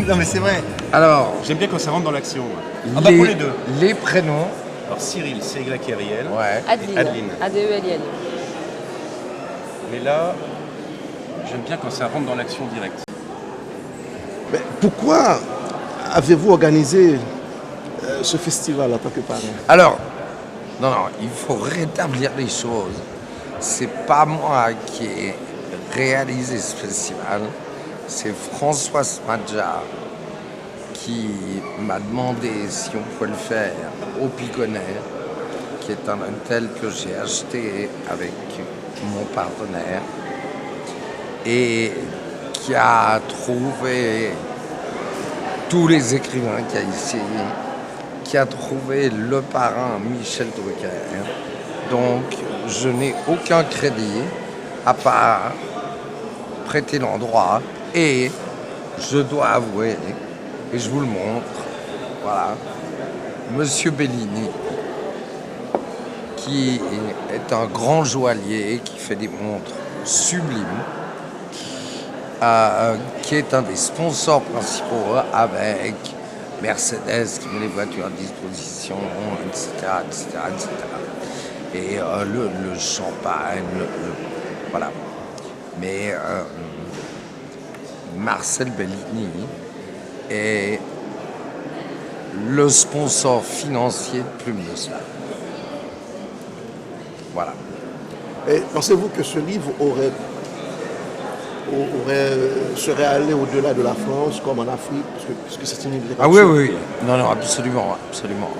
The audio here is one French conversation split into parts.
Non mais c'est vrai. Alors, J'aime bien quand ça rentre dans l'action. Ah bah les, pour les deux. les prénoms, Alors Cyril, c'est Y et Riel. ouais. Adeline. Adeline. A-D-E-L-I-N. Mais là, j'aime bien quand ça rentre dans l'action directe. Mais pourquoi avez-vous organisé ce festival en tant que parrain? Alors, non, il faut rétablir les choses. C'est pas moi qui ai réalisé ce festival, c'est François Smadja qui m'a demandé si on pouvait le faire au Piconnet, qui est un hôtel que j'ai acheté avec mon partenaire et qui a trouvé tous les écrivains qu'il y a ici, qui a trouvé le parrain Michel Drucker. Donc je n'ai aucun crédit à part prêter l'endroit et je dois avouer, et je vous le montre, voilà, Monsieur Bellini, qui est un grand joaillier, qui fait des montres sublimes, qui est un des sponsors principaux avec Mercedes qui met les voitures à disposition, etc. etc., etc. Et le champagne, voilà. Mais Marcel Bellini est le sponsor financier de Plume de Sable. Voilà. Et pensez-vous que ce livre serait allé au-delà de la France, comme en Afrique, puisque c'est une livre. Ah oui, oui. Non, absolument, absolument.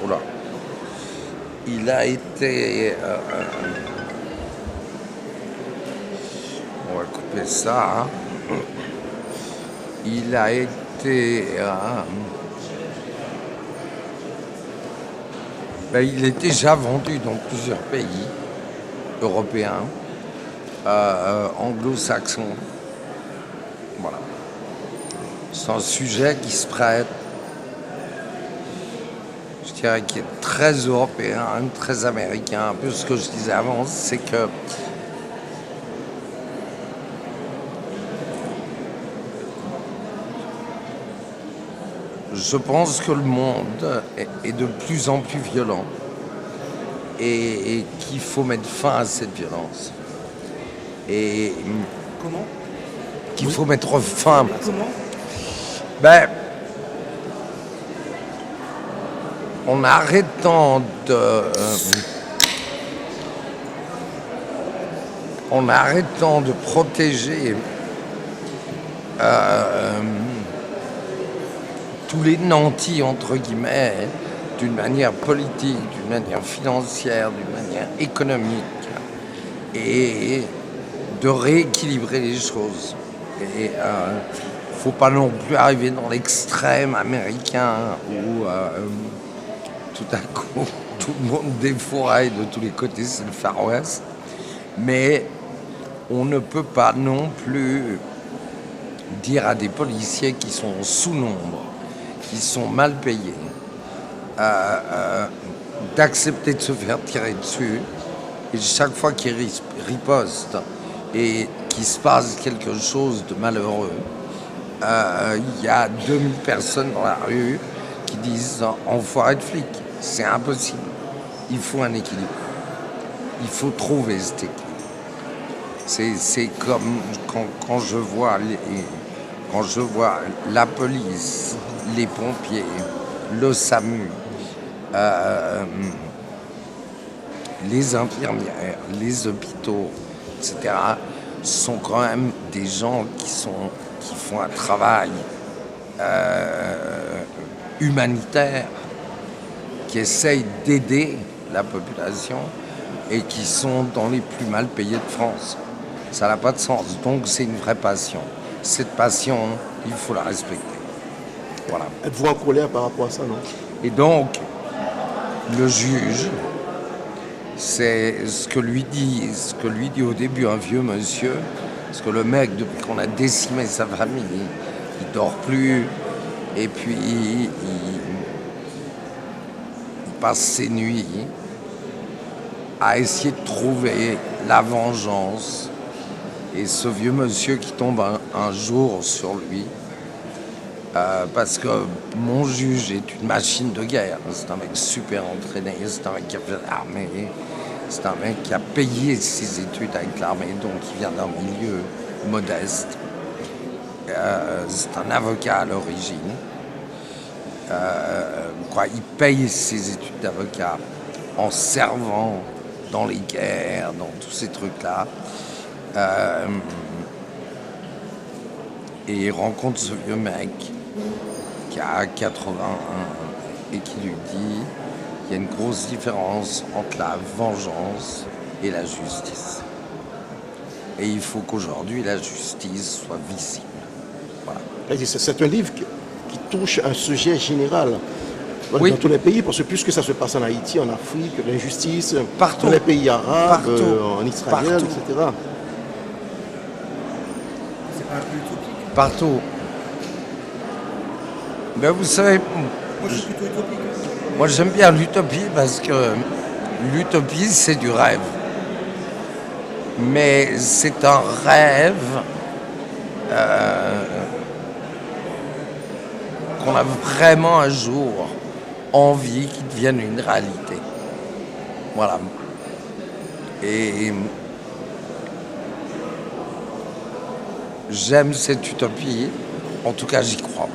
Oula. Il a été... on va couper ça. Hein. Il a été... il est déjà vendu dans plusieurs pays européens, anglo-saxons. Voilà. C'est un sujet qui se prête, je dirais, qui est très européen, très américain. Un peu ce que je disais avant, c'est que je pense que le monde est de plus en plus violent et qu'il faut mettre fin à cette violence. Et Comment? qu'il faut mettre fin. Comment? En arrêtant de protéger tous les nantis, entre guillemets, d'une manière politique, d'une manière financière, d'une manière économique, et de rééquilibrer les choses. Et faut pas non plus arriver dans l'extrême américain où tout à coup tout le monde défouraille de tous les côtés, c'est le Far West. Mais on ne peut pas non plus dire à des policiers qui sont sous-nombre, qui sont mal payés, d'accepter de se faire tirer dessus. Et chaque fois qu'ils ripostent et qu'il se passe quelque chose de malheureux, il y a 2000 personnes dans la rue qui disent « enfoiré de flic ». C'est impossible. Il faut un équilibre. Il faut trouver cet équilibre. C'est comme quand je vois la police, les pompiers, le SAMU, les infirmières, les hôpitaux, etc., sont quand même des gens qui font un travail humanitaire, qui essayent d'aider la population et qui sont dans les plus mal payés de France. Ça n'a pas de sens. Donc c'est une vraie passion. Cette passion, il faut la respecter. Voilà. Êtes-vous en colère par rapport à ça, non? Et donc, le juge, c'est ce que lui dit au début un vieux monsieur, parce que le mec, depuis qu'on a décimé sa famille, il dort plus, et puis passe ses nuits à essayer de trouver la vengeance. Et ce vieux monsieur qui tombe un jour sur lui, parce que mon juge est une machine de guerre. C'est un mec super entraîné, c'est un mec qui a fait l'armée, c'est un mec qui a payé ses études avec l'armée, donc il vient d'un milieu modeste. C'est un avocat à l'origine. Il paye ses études d'avocat en servant dans les guerres, dans tous ces trucs-là. Et il rencontre ce vieux mec qui a 81 et qui lui dit qu'il y a une grosse différence entre la vengeance et la justice. Et il faut qu'aujourd'hui la justice soit visible. Voilà. C'est un livre qui touche un sujet général Oui. dans tous les pays, parce que puisque ça se passe en Haïti, en Afrique, l'injustice, Partout. dans les pays arabes, Partout. en Israël, Partout. etc. C'est pas un peu utopique? Partout. Ben vous savez, Moi, je suis plutôt utopique. moi j'aime bien l'utopie parce que l'utopie c'est du rêve. Mais c'est un rêve qu'on a vraiment un jour envie qu'il devienne une réalité. Voilà. Et j'aime cette utopie, en tout cas j'y crois.